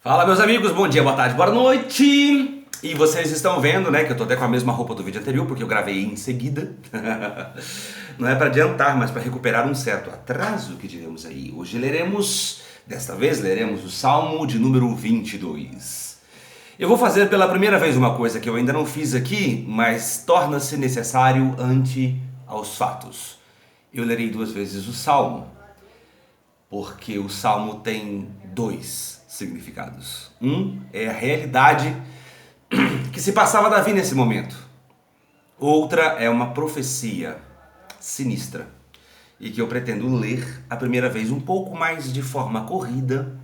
Fala, meus amigos, bom dia, boa tarde, boa noite. E vocês estão vendo, né, que eu tô até com a mesma roupa do vídeo anterior, porque eu gravei em seguida. Não é para adiantar, mas para recuperar um certo atraso que tivemos aí. Hoje desta vez leremos o Salmo de número 22. Eu vou fazer pela primeira vez uma coisa que eu ainda não fiz aqui, mas torna-se necessário ante aos fatos. Eu lerei duas vezes o Salmo, porque o Salmo tem dois significados. Um é a realidade que se passava Davi nesse momento. Outra é uma profecia sinistra e que eu pretendo ler a primeira vez um pouco mais de forma corrida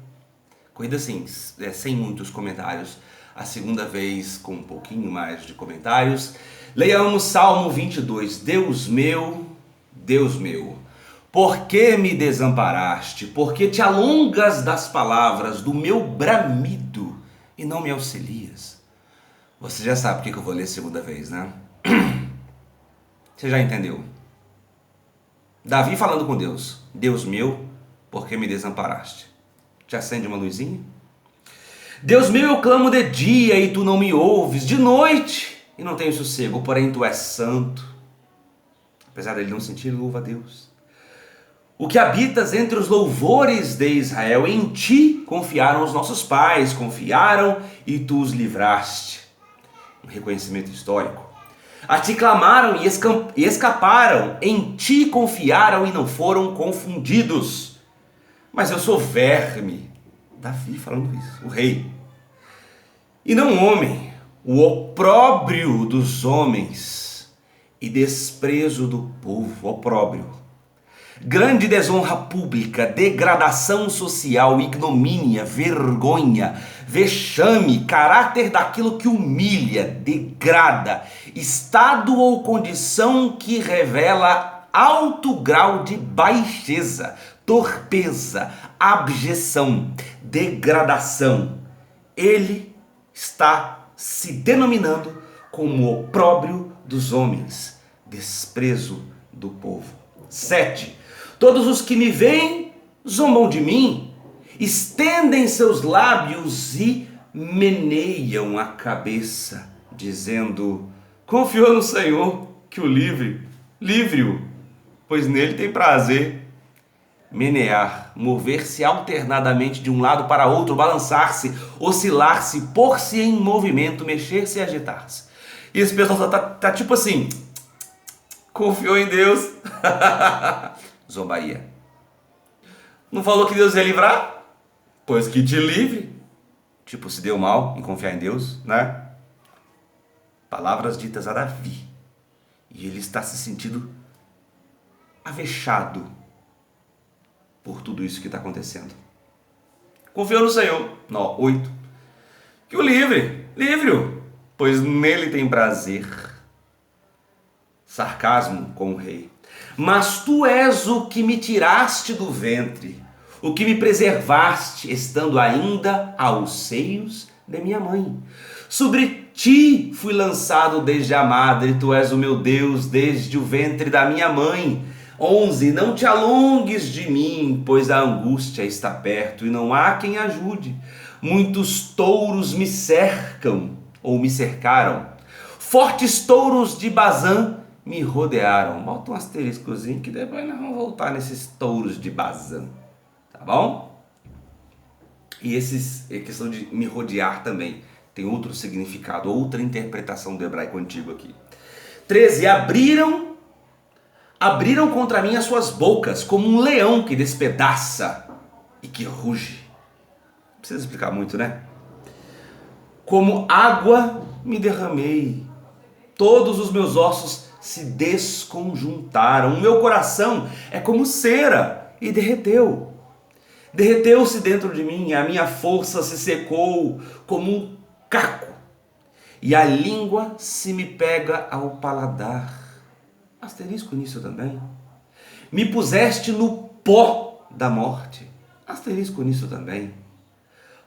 assim, sem muitos comentários. A segunda vez com um pouquinho mais de comentários. Leiamos Salmo 22. Deus meu, por que me desamparaste? Por que te alongas das palavras do meu bramido e não me auxilias? Você já sabe por que eu vou ler a segunda vez, né? Você já entendeu? Davi falando com Deus. Deus meu, por que me desamparaste? Te acende uma luzinha? Deus meu, eu clamo de dia e tu não me ouves, de noite e não tenho sossego, porém tu és santo. Apesar dele não sentir, louva a Deus. O que habitas entre os louvores de Israel, em ti confiaram os nossos pais, confiaram e tu os livraste. Um reconhecimento histórico. A ti clamaram e escaparam, em ti confiaram e não foram confundidos. Mas eu sou verme, Davi falando isso, o rei, e não homem, o opróbrio dos homens e desprezo do povo, opróbrio. Grande desonra pública, degradação social, ignomínia, vergonha, vexame, caráter daquilo que humilha, degrada, estado ou condição que revela alto grau de baixeza, torpeza, abjeção, degradação. Ele está se denominando como opróbrio dos homens, desprezo do povo. 7. Todos os que me veem zombam de mim, estendem seus lábios e meneiam a cabeça, dizendo: confiou no Senhor, que o livre-o, pois nele tem prazer. Menear, mover-se alternadamente de um lado para outro, balançar-se, oscilar-se, pôr-se em movimento, mexer-se e agitar-se. E esse pessoal tá tipo assim, confiou em Deus. Zombaria. Não falou que Deus ia livrar? Pois que te livre. Tipo, se deu mal em confiar em Deus, né? Palavras ditas a Davi. E ele está se sentindo avexado por tudo isso que está acontecendo. Confiou no Senhor. 8. Que o livre-o, pois nele tem prazer. Sarcasmo com o rei. Mas tu és o que me tiraste do ventre, o que me preservaste, estando ainda aos seios de minha mãe. Sobre ti fui lançado desde a madre, tu és o meu Deus desde o ventre da minha mãe. 11. Não te alongues de mim, pois a angústia está perto e não há quem ajude. Muitos touros me cercam, ou me cercaram. Fortes touros de Bazã me rodearam. Bota um asteriscozinho que depois nós vamos voltar nesses touros de Bazã. Tá bom? E a questão de me rodear também tem outro significado, outra interpretação do hebraico antigo aqui. 13. Abriram contra mim as suas bocas, como um leão que despedaça e que ruge. Não precisa explicar muito, né? Como água me derramei, todos os meus ossos se desconjuntaram, o meu coração é como cera e derreteu. Derreteu-se dentro de mim, a minha força se secou como um caco, e a língua se me pega ao paladar. Asterisco nisso também. Me puseste no pó da morte. Asterisco nisso também.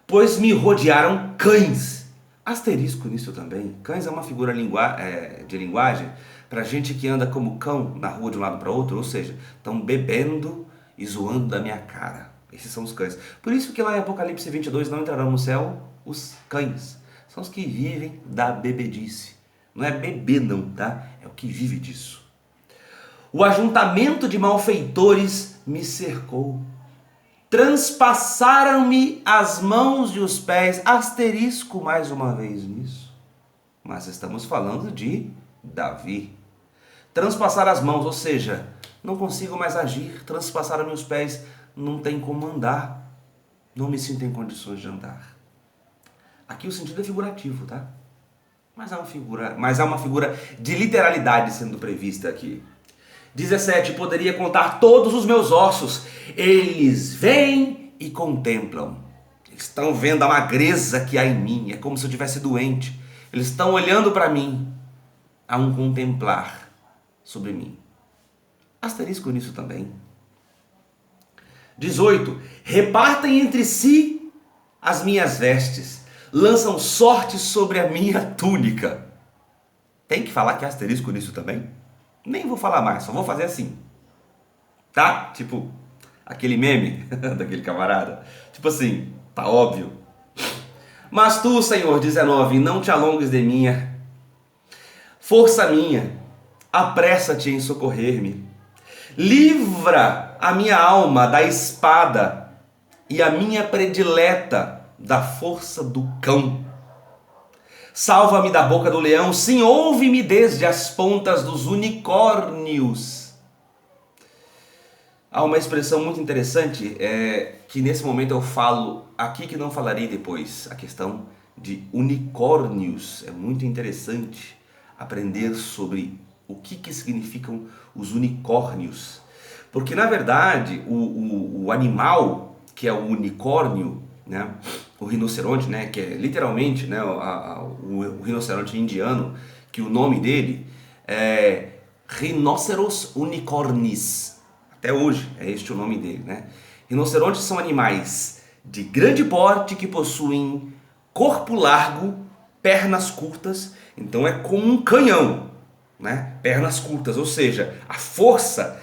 Pois me rodearam cães. Asterisco nisso também. Cães é uma figura de linguagem para gente que anda como cão na rua de um lado para outro, ou seja, estão bebendo e zoando da minha cara. Esses são os cães. Por isso que lá em Apocalipse 22 não entrarão no céu os cães. São os que vivem da bebedice. Não é beber não, tá? É o que vive disso. O ajuntamento de malfeitores me cercou. Transpassaram-me as mãos e os pés. Asterisco mais uma vez nisso. Mas estamos falando de Davi. Transpassar as mãos, ou seja, não consigo mais agir. Transpassaram-me os pés, não tem como andar. Não me sinto em condições de andar. Aqui o sentido é figurativo, tá? Mas há uma figura de literalidade sendo prevista aqui. 17. Poderia contar todos os meus ossos. Eles vêm e contemplam. Eles estão vendo a magreza que há em mim. É como se eu estivesse doente. Eles estão olhando para mim. Há um contemplar sobre mim. Asterisco nisso também. 18. Repartem entre si as minhas vestes. Lançam sorte sobre a minha túnica. Tem que falar que é asterisco nisso também? Nem vou falar mais, só vou fazer assim. Tá? Tipo, aquele meme daquele camarada. Tipo assim, tá óbvio. Mas tu, Senhor, 19, não te alongues de minha. Força minha, apressa-te em socorrer-me. Livra a minha alma da espada e a minha predileta da força do cão. Salva-me da boca do leão, sim, ouve-me desde as pontas dos unicórnios. Há uma expressão muito interessante, que nesse momento eu falo aqui que não falarei depois. A questão de unicórnios. É muito interessante aprender sobre o que significam os unicórnios. Porque na verdade o animal que é o unicórnio, né? O rinoceronte, né, que é literalmente, né, o rinoceronte indiano, que o nome dele é Rhinoceros unicornis. Até hoje é este o nome dele, né? Rinocerontes são animais de grande porte que possuem corpo largo, pernas curtas, então é como um canhão, né? Pernas curtas, ou seja, a força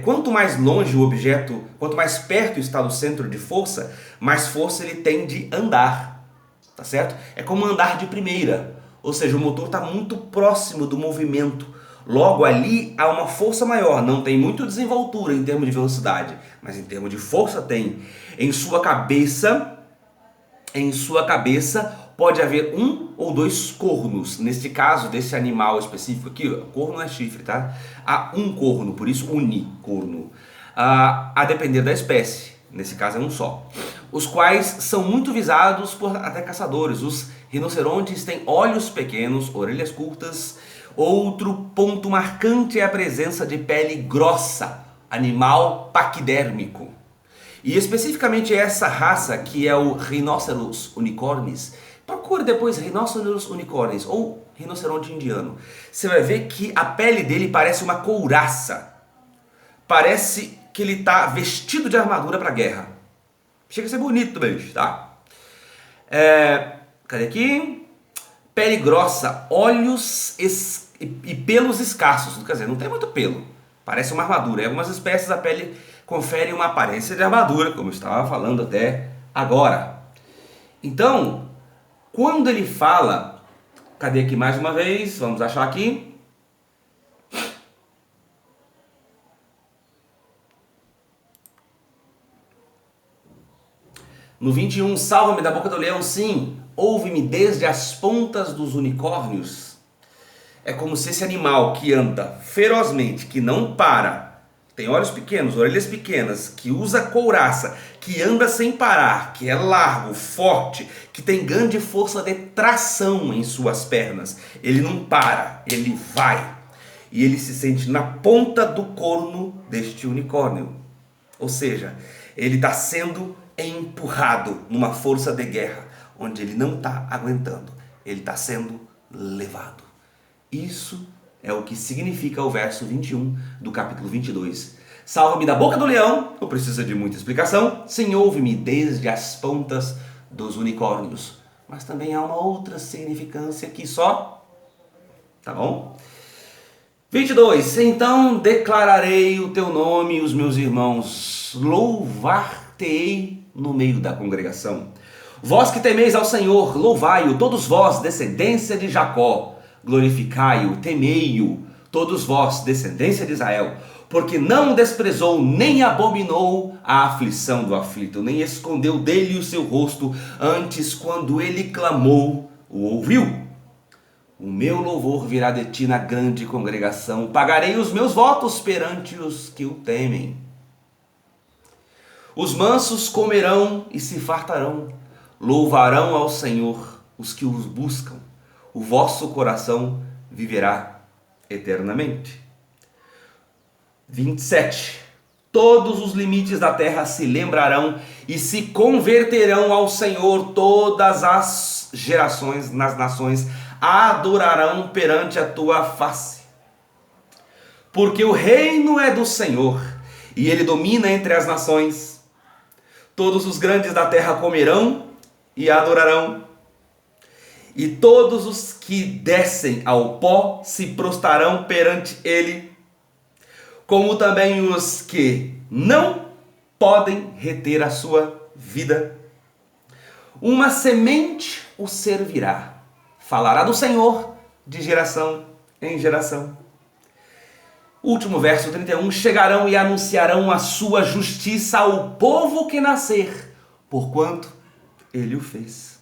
quanto mais longe o objeto, quanto mais perto está do centro de força, mais força ele tem de andar, tá certo? É como andar de primeira, ou seja, o motor está muito próximo do movimento, logo ali há uma força maior, não tem muito desenvoltura em termos de velocidade, mas em termos de força tem. Em sua cabeça pode haver um ou dois cornos. Neste caso, desse animal específico aqui, corno não é chifre, tá? Há um corno, por isso unicorno. A depender da espécie, nesse caso é um só. Os quais são muito visados por até caçadores. Os rinocerontes têm olhos pequenos, orelhas curtas. Outro ponto marcante é a presença de pele grossa, animal paquidérmico. E especificamente essa raça, que é o Rhinoceros unicornis, procure depois Rhinoceros unicornis ou rinoceronte indiano. Você vai ver que a pele dele parece uma couraça. Parece que ele está vestido de armadura para a guerra. Chega a ser bonito, bicho, tá? Cadê aqui? Pele grossa, olhos e pelos escassos. Quer dizer, não tem muito pelo. Parece uma armadura. Em algumas espécies a pele confere uma aparência de armadura, como eu estava falando até agora. Então, quando ele fala, cadê aqui mais uma vez? Vamos achar aqui. No 21, salva-me da boca do leão, sim, ouve-me desde as pontas dos unicórnios. É como se esse animal que anda ferozmente, que não para, tem olhos pequenos, orelhas pequenas, que usa couraça, que anda sem parar, que é largo, forte, que tem grande força de tração em suas pernas. Ele não para, ele vai. E ele se sente na ponta do corno deste unicórnio. Ou seja, ele está sendo empurrado numa força de guerra, onde ele não está aguentando. Ele está sendo levado. Isso é o que significa o verso 21 do capítulo 22. Salva-me da boca do leão, não precisa de muita explicação. Sim, ouve-me desde as pontas dos unicórnios. Mas também há uma outra significância aqui só. Tá bom? 22. Então declararei o teu nome e os meus irmãos louvar-te-ei no meio da congregação. Vós que temeis ao Senhor, louvai-o, todos vós, descendência de Jacó, glorificai-o, temei-o, todos vós, descendência de Israel, porque não desprezou nem abominou a aflição do aflito, nem escondeu dele o seu rosto, antes quando ele clamou, o ouviu. O meu louvor virá de ti na grande congregação, pagarei os meus votos perante os que o temem. Os mansos comerão e se fartarão, louvarão ao Senhor os que os buscam, o vosso coração viverá eternamente. 27. Todos os limites da terra se lembrarão e se converterão ao Senhor, todas as gerações nas nações adorarão perante a tua face. Porque o reino é do Senhor, e ele domina entre as nações. Todos os grandes da terra comerão e adorarão, e todos os que descem ao pó se prostrarão perante ele, como também os que não podem reter a sua vida. Uma semente o servirá, falará do Senhor de geração em geração. Último verso 31, chegarão e anunciarão a sua justiça ao povo que nascer, porquanto ele o fez.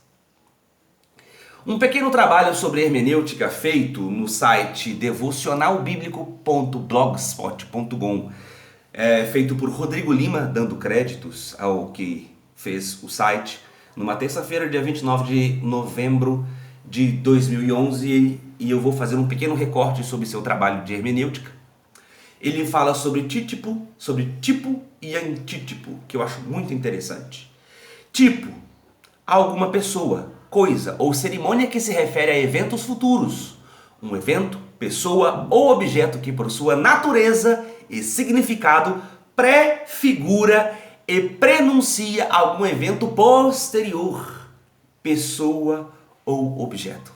Um pequeno trabalho sobre hermenêutica feito no site devocionalbiblico.blogspot.com, feito por Rodrigo Lima, dando créditos ao que fez o site, numa terça-feira, dia 29 de novembro de 2011, e eu vou fazer um pequeno recorte sobre seu trabalho de hermenêutica. Ele fala sobre tipo e antítipo, que eu acho muito interessante. Tipo, alguma pessoa, coisa ou cerimônia que se refere a eventos futuros. Um evento, pessoa ou objeto que por sua natureza e significado prefigura e prenuncia algum evento posterior, pessoa ou objeto.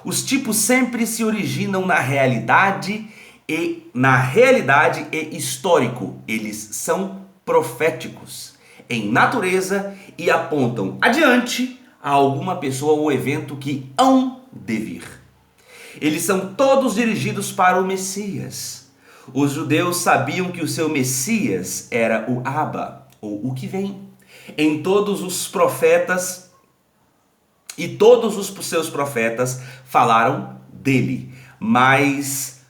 Os tipos sempre se originam na realidade e histórico. Eles são proféticos em natureza e apontam adiante a alguma pessoa ou evento que hão de vir. Eles são todos dirigidos para o Messias. Os judeus sabiam que o seu Messias era o Abba, ou o que vem. Em todos os profetas e todos os seus profetas falaram dele. Mas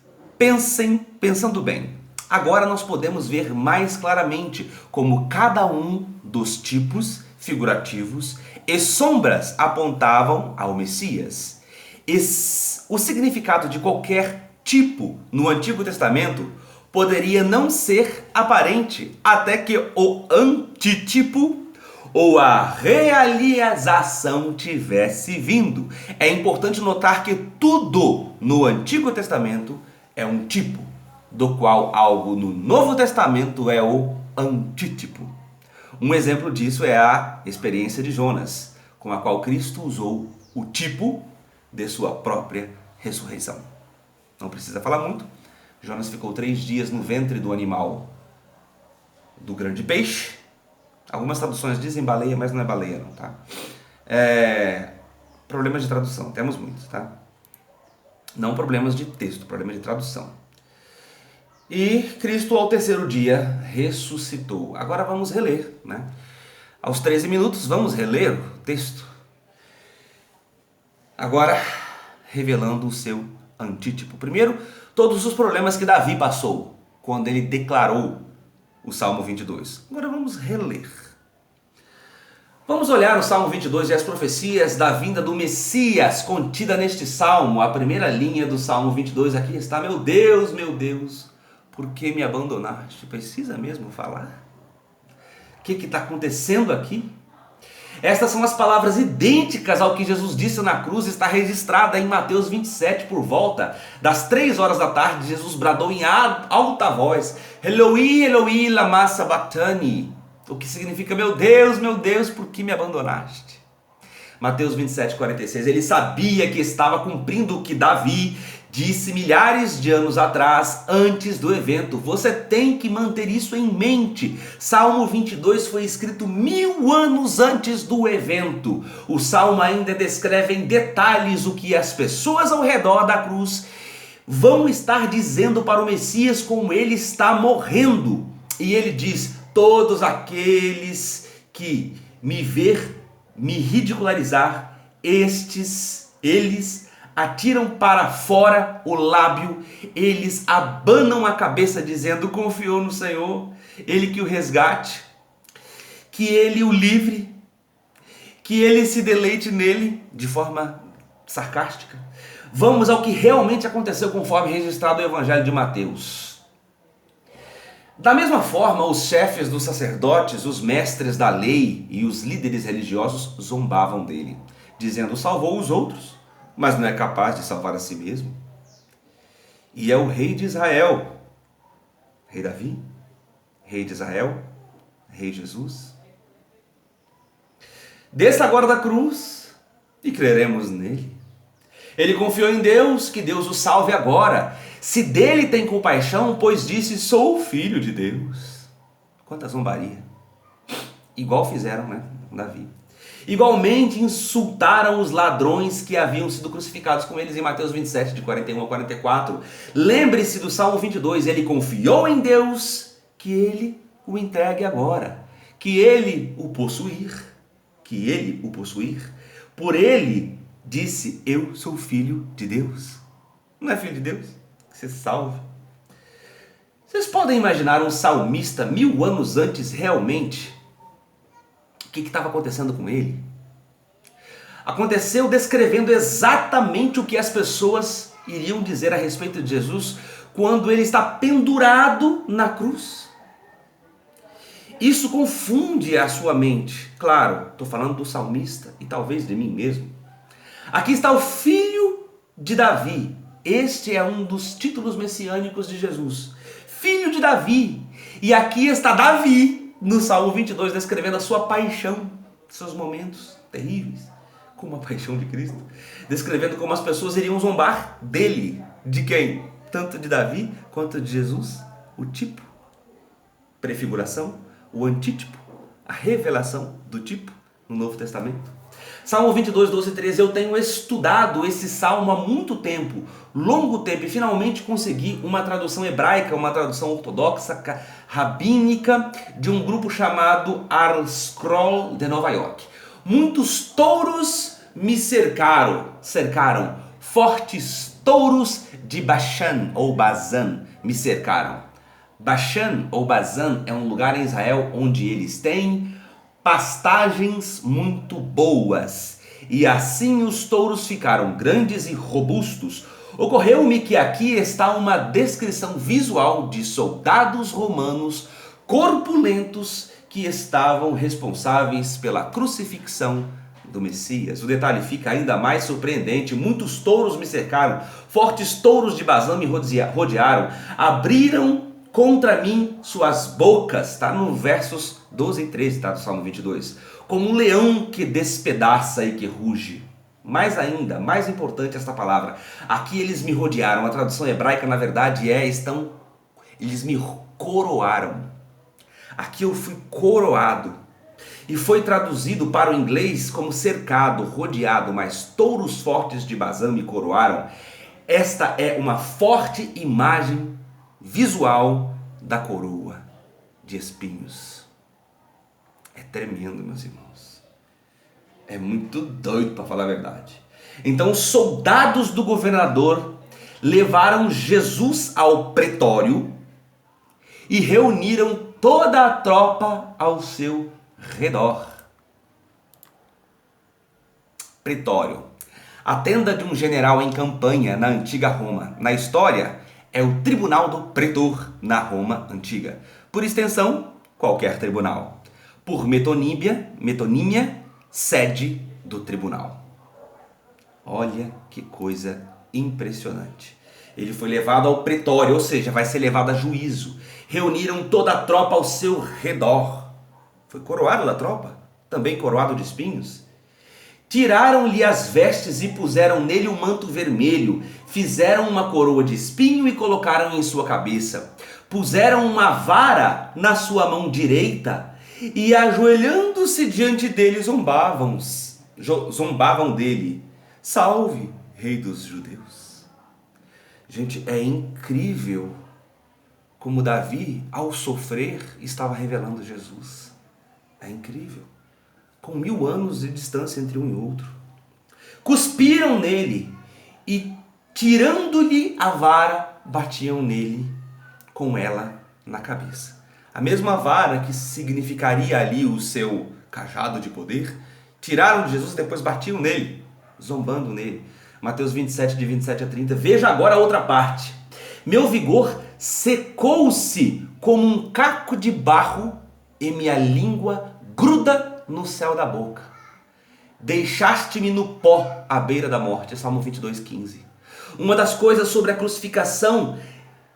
pensando bem, agora nós podemos ver mais claramente como cada um dos tipos figurativos e sombras apontavam ao Messias. O significado de qualquer tipo no Antigo Testamento poderia não ser aparente até que o antitipo ou a realização tivesse vindo. É importante notar que tudo no Antigo Testamento é um tipo, do qual algo no Novo Testamento é o antítipo. Um exemplo disso é a experiência de Jonas, com a qual Cristo usou o tipo de sua própria ressurreição. Não precisa falar muito. Jonas ficou 3 dias no ventre do animal do grande peixe. Algumas traduções dizem baleia, mas não é baleia não, tá? Problemas de tradução, temos muitos, tá? Não problemas de texto, problemas de tradução. E Cristo ao 3º dia ressuscitou. Agora vamos reler, né? Aos 13 minutos vamos reler o texto. Agora revelando o seu antítipo. Primeiro, todos os problemas que Davi passou quando ele declarou o Salmo 22. Agora vamos reler. Vamos olhar no Salmo 22 e as profecias da vinda do Messias contida neste Salmo. A primeira linha do Salmo 22 aqui está: meu Deus, por que me abandonaste? Precisa mesmo falar? O que está acontecendo aqui? Estas são as palavras idênticas ao que Jesus disse na cruz, está registrada em Mateus 27, por volta das 3 horas da tarde. Jesus bradou em alta voz: Eloi, Eloi, lama sabachthani, o que significa: meu Deus, por que me abandonaste? Mateus 27:46. Ele sabia que estava cumprindo o que Davi disse milhares de anos atrás, antes do evento. Você tem que manter isso em mente. Salmo 22 foi escrito 1000 anos antes do evento. O Salmo ainda descreve em detalhes o que as pessoas ao redor da cruz vão estar dizendo para o Messias como ele está morrendo. E ele diz: todos aqueles que me ver me ridicularizar, eles atiram para fora o lábio, eles abanam a cabeça dizendo: confiou no Senhor, Ele que o resgate, que Ele o livre, que Ele se deleite nele, de forma sarcástica. Vamos ao que realmente aconteceu conforme registrado no Evangelho de Mateus. Da mesma forma, os chefes dos sacerdotes, os mestres da lei e os líderes religiosos zombavam dele, dizendo: salvou os outros, mas não é capaz de salvar a si mesmo. E é o rei de Israel, rei Davi, rei de Israel, rei Jesus. Desça agora da cruz e creremos nele. Ele confiou em Deus, que Deus o salve agora. Se dele tem compaixão, pois disse: sou filho de Deus. Quanta zombaria. Igual fizeram, né, com Davi. Igualmente insultaram os ladrões que haviam sido crucificados com eles em Mateus 27, de 41 a 44. Lembre-se do Salmo 22, ele confiou em Deus, que ele o entregue agora, que ele o possuir, por ele disse: eu sou filho de Deus. Não é filho de Deus? Que se salve. Vocês podem imaginar um salmista 1000 anos antes realmente? O que estava acontecendo com ele? Aconteceu descrevendo exatamente o que as pessoas iriam dizer a respeito de Jesus quando ele está pendurado na cruz. Isso confunde a sua mente. Claro, estou falando do salmista e talvez de mim mesmo. Aqui está o filho de Davi. Este é um dos títulos messiânicos de Jesus. Filho de Davi. E aqui está Davi, no Salmo 22, descrevendo a sua paixão, seus momentos terríveis, como a paixão de Cristo. Descrevendo como as pessoas iriam zombar dele. De quem? Tanto de Davi quanto de Jesus. O tipo, prefiguração, o antítipo, a revelação do tipo no Novo Testamento. Salmo 22, 12 e 13, eu tenho estudado esse salmo há muito tempo, longo tempo, e finalmente consegui uma tradução hebraica, uma tradução ortodoxa, rabínica, de um grupo chamado ArtScroll de Nova York. Muitos touros me cercaram, fortes touros de Bashan ou Bazan me cercaram. Bashan ou Bazan é um lugar em Israel onde eles têm pastagens muito boas, e assim os touros ficaram grandes e robustos. Ocorreu-me que aqui está uma descrição visual de soldados romanos corpulentos que estavam responsáveis pela crucifixão do Messias. O detalhe fica ainda mais surpreendente: muitos touros me cercaram, fortes touros de Bazã me rodearam, abriram contra mim suas bocas, está no versos 12 e 13, tá, do Salmo 22. Como um leão que despedaça e que ruge. Mais ainda, mais importante esta palavra. Aqui eles me rodearam. A tradução hebraica, na verdade, eles me coroaram. Aqui eu fui coroado. E foi traduzido para o inglês como cercado, rodeado, mas touros fortes de Bazã me coroaram. Esta é uma forte imagem visual da coroa de espinhos. É tremendo, meus irmãos. É muito doido, para falar a verdade. Então os soldados do governador levaram Jesus ao pretório e reuniram toda a tropa ao seu redor. Pretório, a tenda de um general em campanha na antiga Roma. Na história, é o tribunal do pretor na Roma antiga. Por extensão, qualquer tribunal. Por metonímia, sede do tribunal. Olha que coisa impressionante. Ele foi levado ao pretório, ou seja, vai ser levado a juízo. Reuniram toda a tropa ao seu redor. Foi coroado da tropa, também coroado de espinhos. Tiraram-lhe as vestes e puseram nele um manto vermelho, fizeram uma coroa de espinho e colocaram em sua cabeça. Puseram uma vara na sua mão direita e, ajoelhando-se diante dele, zombavam dele. Salve, Rei dos Judeus. Gente, é incrível como Davi, ao sofrer, estava revelando Jesus. É incrível. Com 1000 anos de distância entre um e outro. Cuspiram nele e, tirando-lhe a vara, batiam nele com ela na cabeça. A mesma vara que significaria ali o seu cajado de poder, tiraram de Jesus e depois batiam nele, zombando nele. Mateus 27, de 27 a 30. Veja agora a outra parte. Meu vigor secou-se como um caco de barro e minha língua gruda no céu da boca. Deixaste-me no pó à beira da morte. Salmo 22, 15. Uma das coisas sobre a crucificação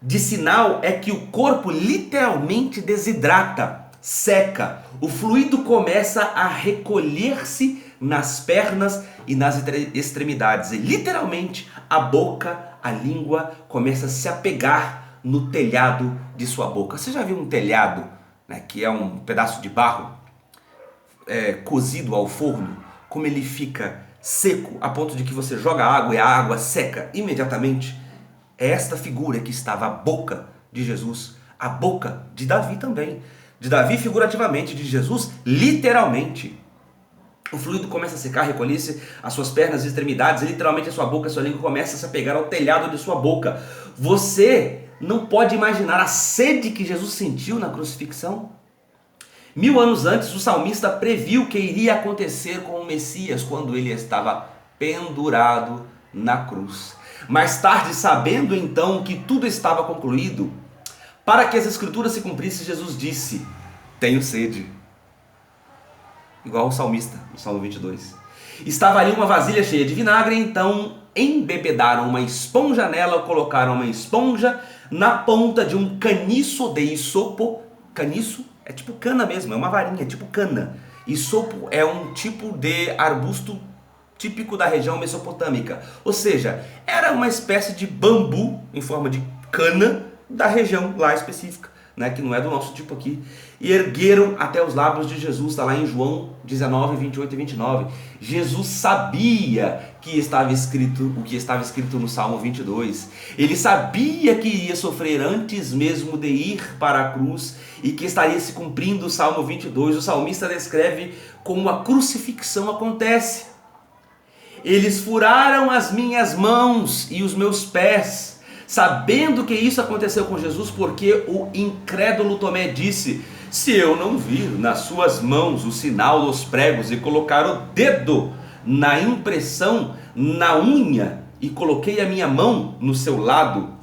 de sinal é que o corpo literalmente desidrata, seca. O fluido começa a recolher-se nas pernas e nas extremidades. E literalmente a boca, a língua começa a se apegar no telhado de sua boca. Você já viu um telhado, né, que é um pedaço de barro cozido ao forno? Como ele fica seco a ponto de que você joga água e a água seca imediatamente? É esta figura que estava a boca de Jesus, a boca de Davi também. De Davi figurativamente, de Jesus literalmente. O fluido começa a secar, recolher-se as suas pernas e extremidades, e literalmente a sua boca, a sua língua começa a se apegar ao telhado de sua boca. Você não pode imaginar a sede que Jesus sentiu na crucifixão? 1000 anos antes, o salmista previu que iria acontecer com o Messias quando ele estava pendurado na cruz. Mais tarde, sabendo então que tudo estava concluído, para que as escrituras se cumprissem, Jesus disse: tenho sede. Igual o salmista, no Salmo 22. Estava ali uma vasilha cheia de vinagre, então embebedaram uma esponja nela, colocaram uma esponja na ponta de um caniço de isopo. Caniço é tipo cana mesmo, é uma varinha, tipo cana. Isopo é um tipo de arbusto típico da região mesopotâmica. Ou seja, era uma espécie de bambu em forma de cana da região lá específica, né, que não é do nosso tipo aqui. E ergueram até os lábios de Jesus, está lá em João 19, 28 e 29. Jesus sabia que estava escrito o que estava escrito no Salmo 22. Ele sabia que iria sofrer antes mesmo de ir para a cruz e que estaria se cumprindo o Salmo 22. O salmista descreve como a crucifixão acontece. Eles furaram as minhas mãos e os meus pés, sabendo que isso aconteceu com Jesus, porque o incrédulo Tomé disse: se eu não vir nas suas mãos o sinal dos pregos e colocar o dedo na impressão, na unha, e coloquei a minha mão no seu lado,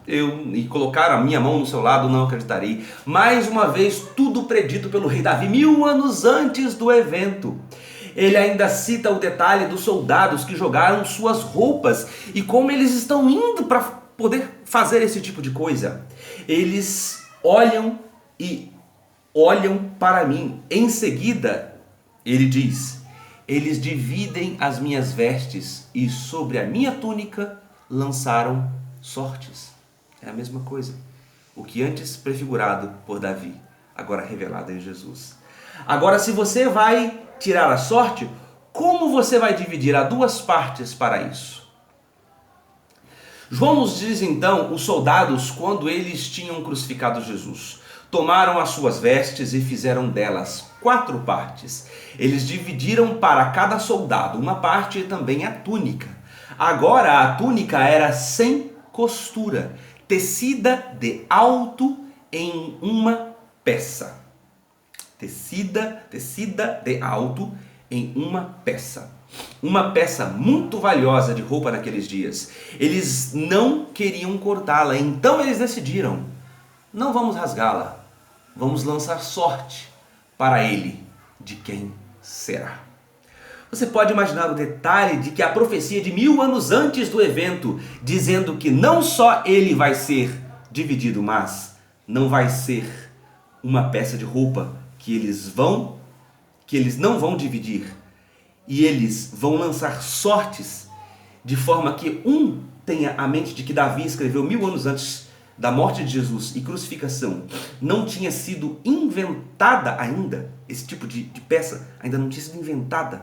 não acreditarei. Mais uma vez, tudo predito pelo rei Davi 1000 anos antes do evento. Ele ainda cita o detalhe dos soldados que jogaram suas roupas e como eles estão indo para poder fazer esse tipo de coisa. Eles olham para mim. Em seguida, ele diz: eles dividem as minhas vestes e sobre a minha túnica lançaram sortes. É a mesma coisa. O que antes prefigurado por Davi, agora revelado em Jesus. Agora, se você vai tirar a sorte, como você vai dividir? Há duas partes para isso. João nos diz então, os soldados, quando eles tinham crucificado Jesus, tomaram as suas vestes e fizeram delas 4 partes. Eles dividiram para cada soldado uma parte e também a túnica. Agora a túnica era sem costura, tecida de alto em uma peça. Tecida de alto em uma peça. Uma peça muito valiosa de roupa naqueles dias. Eles não queriam cortá-la, então eles decidiram: não vamos rasgá-la, vamos lançar sorte para ele de quem será. Você pode imaginar o detalhe de que a profecia de 1000 anos antes do evento, dizendo que não só ele vai ser dividido, mas não vai ser uma peça de roupa que eles não vão dividir. e eles vão lançar sortes de forma que um tenha a mente de que Davi escreveu 1000 anos antes da morte de Jesus e crucificação, não tinha sido inventada ainda, esse tipo de peça ainda não tinha sido inventada,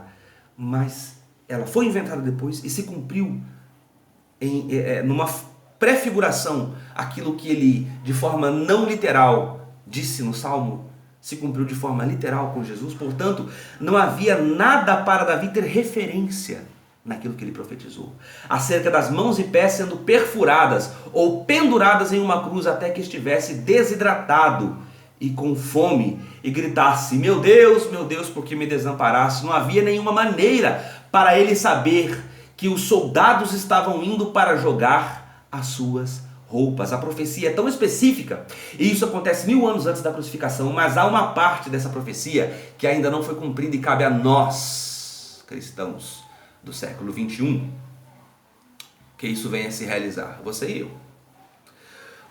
mas ela foi inventada depois e se cumpriu numa prefiguração, aquilo que ele, de forma não literal, disse no Salmo, se cumpriu de forma literal com Jesus. Portanto, não havia nada para Davi ter referência naquilo que ele profetizou, acerca das mãos e pés sendo perfuradas ou penduradas em uma cruz até que estivesse desidratado e com fome e gritasse: meu Deus, por que me desamparaste? Não havia nenhuma maneira para ele saber que os soldados estavam indo para jogar as suas roupas. A profecia é tão específica, e isso acontece 1000 anos antes da crucificação, mas há uma parte dessa profecia que ainda não foi cumprida e cabe a nós, cristãos do século 21, que isso venha a se realizar, você e eu.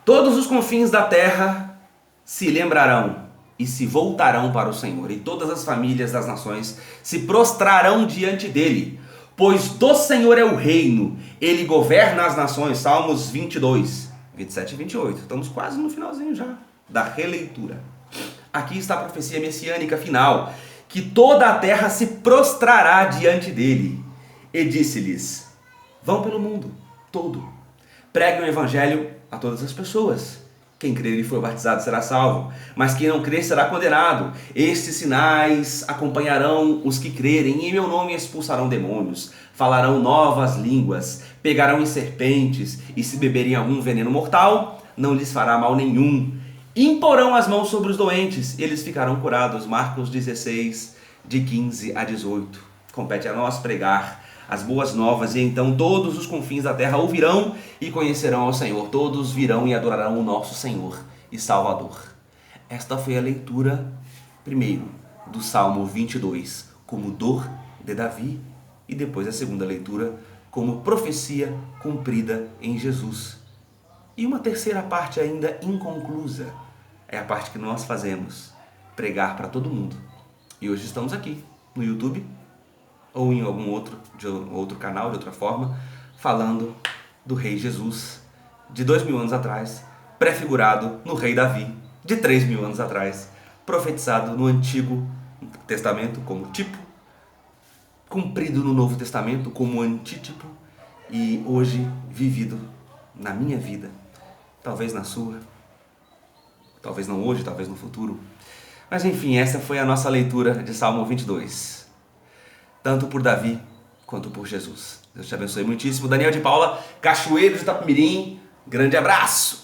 Todos os confins da terra se lembrarão e se voltarão para o Senhor, e todas as famílias das nações se prostrarão diante dele, pois do Senhor é o reino, ele governa as nações. Salmos 22, 27 e 28, estamos quase no finalzinho já da releitura. Aqui está a profecia messiânica final, que toda a terra se prostrará diante dele, e disse-lhes: vão pelo mundo todo, preguem o evangelho a todas as pessoas. Quem crer e for batizado será salvo, mas quem não crer será condenado. Estes sinais acompanharão os que crerem, e em meu nome expulsarão demônios, falarão novas línguas, pegarão em serpentes, e se beberem algum veneno mortal, não lhes fará mal nenhum. Imporão as mãos sobre os doentes, eles ficarão curados. Marcos 16, de 15 a 18. Compete a nós pregar as boas novas, e então todos os confins da terra ouvirão e conhecerão ao Senhor. Todos virão e adorarão o nosso Senhor e Salvador. Esta foi a leitura, primeiro, do Salmo 22, como dor de Davi, e depois a segunda leitura, como profecia cumprida em Jesus. E uma terceira parte ainda inconclusa, é a parte que nós fazemos, pregar para todo mundo. E hoje estamos aqui, no YouTube, ou em algum outro canal, de outra forma, falando do Rei Jesus, de 2000 anos atrás, prefigurado no Rei Davi, de 3000 anos atrás, profetizado no Antigo Testamento como tipo, cumprido no Novo Testamento como antítipo, e hoje vivido na minha vida, talvez na sua, talvez não hoje, talvez no futuro. Mas enfim, essa foi a nossa leitura de Salmo 22. Tanto por Davi, quanto por Jesus. Deus te abençoe muitíssimo. Daniel de Paula, Cachoeiro de Itapemirim, grande abraço!